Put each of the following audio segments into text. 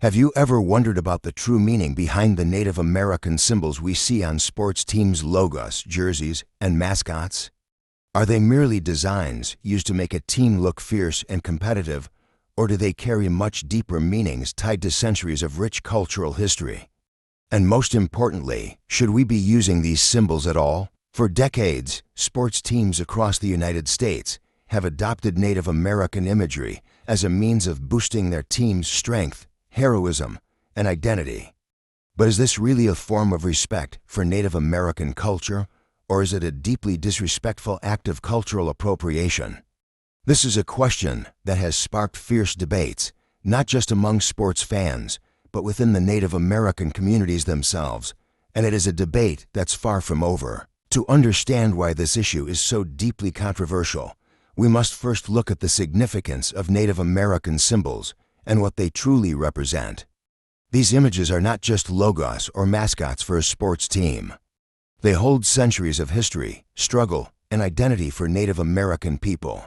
Have you ever wondered about the true meaning behind the Native American symbols we see on sports teams' logos, jerseys, and mascots? Are they merely designs used to make a team look fierce and competitive, or do they carry much deeper meanings tied to centuries of rich cultural history? And most importantly, should we be using these symbols at all? For decades, sports teams across the United States have adopted Native American imagery as a means of boosting their team's strength, heroism, and identity. But is this really a form of respect for Native American culture, or is it a deeply disrespectful act of cultural appropriation? This is a question that has sparked fierce debates, not just among sports fans, but within the Native American communities themselves, and it is a debate that's far from over. To understand why this issue is so deeply controversial, we must first look at the significance of Native American symbols and what they truly represent. These images are not just logos or mascots for a sports team. They hold centuries of history, struggle, and identity for Native American people.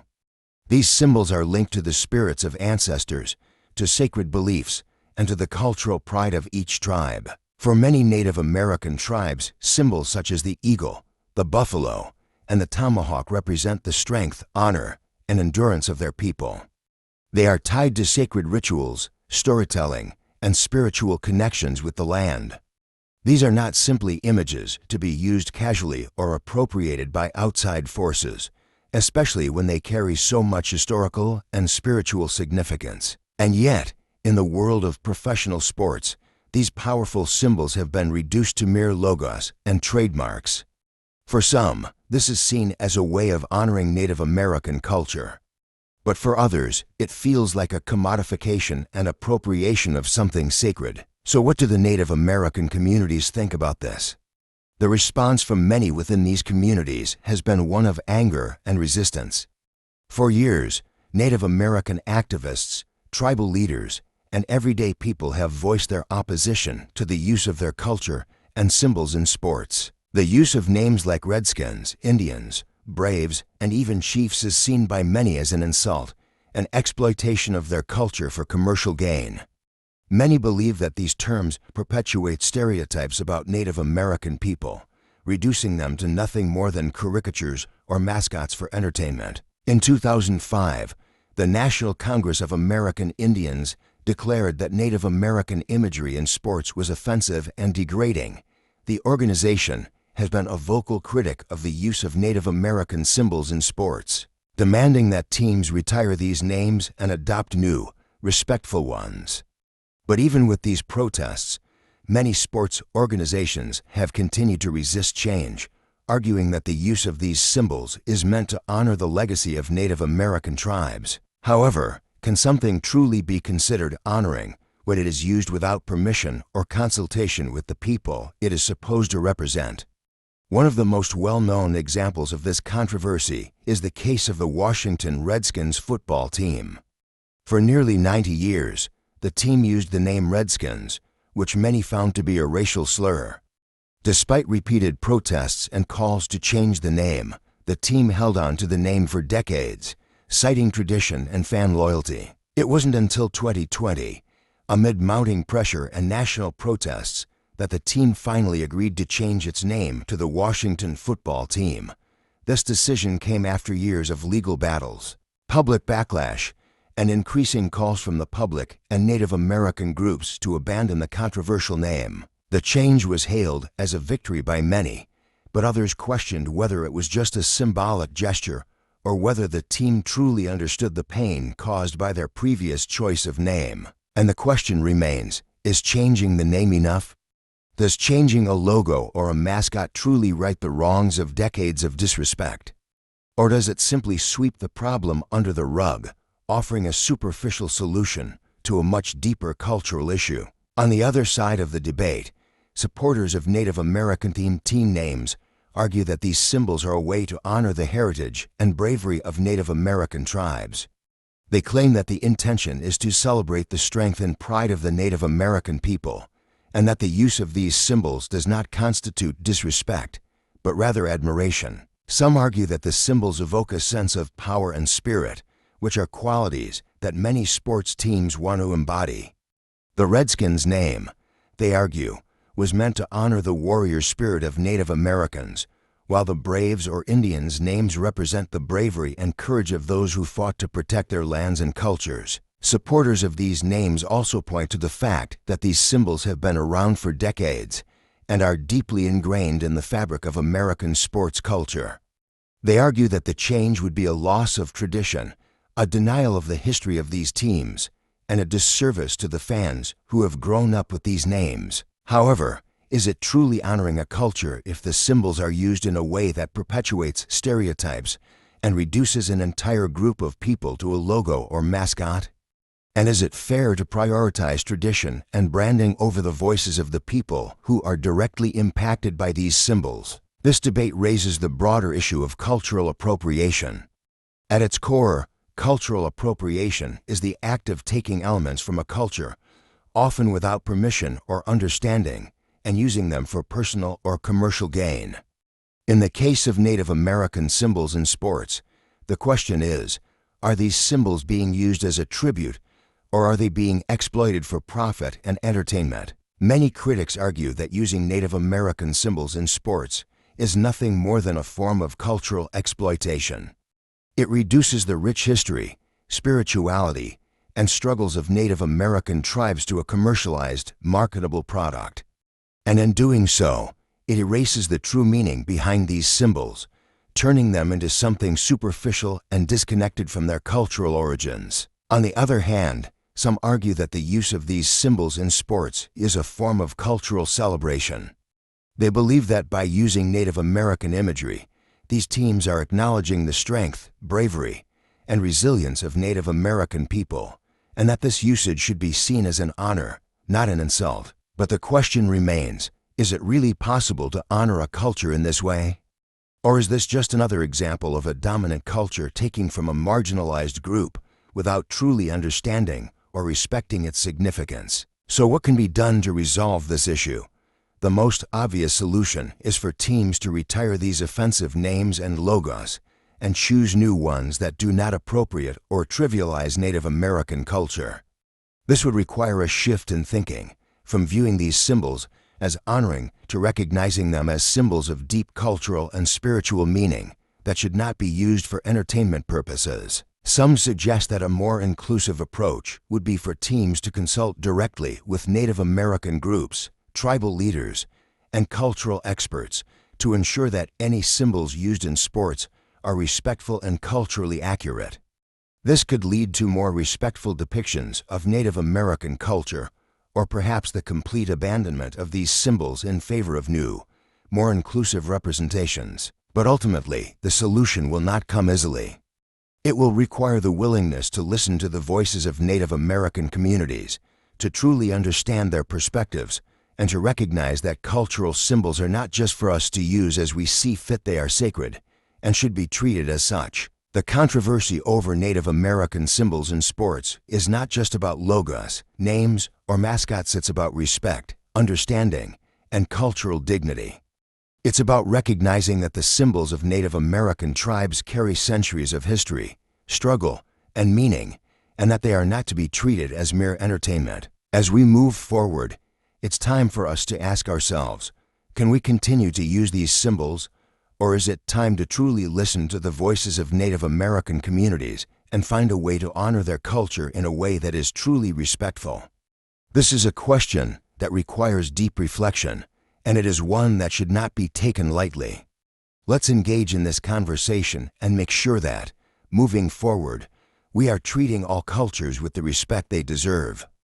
These symbols are linked to the spirits of ancestors, to sacred beliefs, and to the cultural pride of each tribe. For many Native American tribes, symbols such as the eagle, the buffalo, and the tomahawk represent the strength, honor, and endurance of their people. They are tied to sacred rituals, storytelling, and spiritual connections with the land. These are not simply images to be used casually or appropriated by outside forces, especially when they carry so much historical and spiritual significance. And yet, in the world of professional sports, these powerful symbols have been reduced to mere logos and trademarks. For some, this is seen as a way of honoring Native American culture. But for others, it feels like a commodification and appropriation of something sacred. So what do the Native American communities think about this? The response from many within these communities has been one of anger and resistance. For years, Native American activists, tribal leaders, and everyday people have voiced their opposition to the use of their culture and symbols in sports. The use of names like Redskins, Indians, Braves, and even Chiefs is seen by many as an insult, an exploitation of their culture for commercial gain. Many believe that these terms perpetuate stereotypes about Native American people, reducing them to nothing more than caricatures or mascots for entertainment. In 2005, the National Congress of American Indians declared that Native American imagery in sports was offensive and degrading. The organization has been a vocal critic of the use of Native American symbols in sports, demanding that teams retire these names and adopt new, respectful ones. But even with these protests, many sports organizations have continued to resist change, arguing that the use of these symbols is meant to honor the legacy of Native American tribes. However, can something truly be considered honoring when it is used without permission or consultation with the people it is supposed to represent? One of the most well-known examples of this controversy is the case of the Washington Redskins football team. For nearly 90 years, the team used the name Redskins, which many found to be a racial slur. Despite repeated protests and calls to change the name, the team held on to the name for decades, citing tradition and fan loyalty. It wasn't until 2020, amid mounting pressure and national protests, that the team finally agreed to change its name to the Washington football team. This decision came after years of legal battles, public backlash, and increasing calls from the public and Native American groups to abandon the controversial name. The change was hailed as a victory by many, but others questioned whether it was just a symbolic gesture or whether the team truly understood the pain caused by their previous choice of name. And the question remains, is changing the name enough? Does changing a logo or a mascot truly right the wrongs of decades of disrespect? Or does it simply sweep the problem under the rug, offering a superficial solution to a much deeper cultural issue? On the other side of the debate, supporters of Native American themed team names argue that these symbols are a way to honor the heritage and bravery of Native American tribes. They claim that the intention is to celebrate the strength and pride of the Native American people, and that the use of these symbols does not constitute disrespect, but rather admiration. Some argue that the symbols evoke a sense of power and spirit, which are qualities that many sports teams want to embody. The Redskins name, they argue, was meant to honor the warrior spirit of Native Americans, while the Braves or Indians names represent the bravery and courage of those who fought to protect their lands and cultures. Supporters of these names also point to the fact that these symbols have been around for decades and are deeply ingrained in the fabric of American sports culture. They argue that the change would be a loss of tradition, a denial of the history of these teams, and a disservice to the fans who have grown up with these names. However, is it truly honoring a culture if the symbols are used in a way that perpetuates stereotypes and reduces an entire group of people to a logo or mascot? And is it fair to prioritize tradition and branding over the voices of the people who are directly impacted by these symbols? This debate raises the broader issue of cultural appropriation. At its core, cultural appropriation is the act of taking elements from a culture, often without permission or understanding, and using them for personal or commercial gain. In the case of Native American symbols in sports, the question is, are these symbols being used as a tribute, or are they being exploited for profit and entertainment? Many critics argue that using Native American symbols in sports is nothing more than a form of cultural exploitation. It reduces the rich history, spirituality, and struggles of Native American tribes to a commercialized, marketable product. And in doing so, it erases the true meaning behind these symbols, turning them into something superficial and disconnected from their cultural origins. On the other hand, some argue that the use of these symbols in sports is a form of cultural celebration. They believe that by using Native American imagery, these teams are acknowledging the strength, bravery, and resilience of Native American people, and that this usage should be seen as an honor, not an insult. But the question remains, is it really possible to honor a culture in this way? Or is this just another example of a dominant culture taking from a marginalized group without truly understanding or respecting its significance? So what can be done to resolve this issue? The most obvious solution is for teams to retire these offensive names and logos and choose new ones that do not appropriate or trivialize Native American culture. This would require a shift in thinking, from viewing these symbols as honoring to recognizing them as symbols of deep cultural and spiritual meaning that should not be used for entertainment purposes. Some suggest that a more inclusive approach would be for teams to consult directly with Native American groups, tribal leaders, and cultural experts to ensure that any symbols used in sports are respectful and culturally accurate. This could lead to more respectful depictions of Native American culture, or perhaps the complete abandonment of these symbols in favor of new, more inclusive representations. But ultimately, the solution will not come easily. It will require the willingness to listen to the voices of Native American communities, to truly understand their perspectives, and to recognize that cultural symbols are not just for us to use as we see fit. They are sacred and should be treated as such. The controversy over Native American symbols in sports is not just about logos, names, or mascots. It's about respect, understanding, and cultural dignity. It's about recognizing that the symbols of Native American tribes carry centuries of history, struggle, and meaning, and that they are not to be treated as mere entertainment. As we move forward, it's time for us to ask ourselves, can we continue to use these symbols, or is it time to truly listen to the voices of Native American communities and find a way to honor their culture in a way that is truly respectful? This is a question that requires deep reflection, and it is one that should not be taken lightly. Let's engage in this conversation and make sure that, moving forward, we are treating all cultures with the respect they deserve.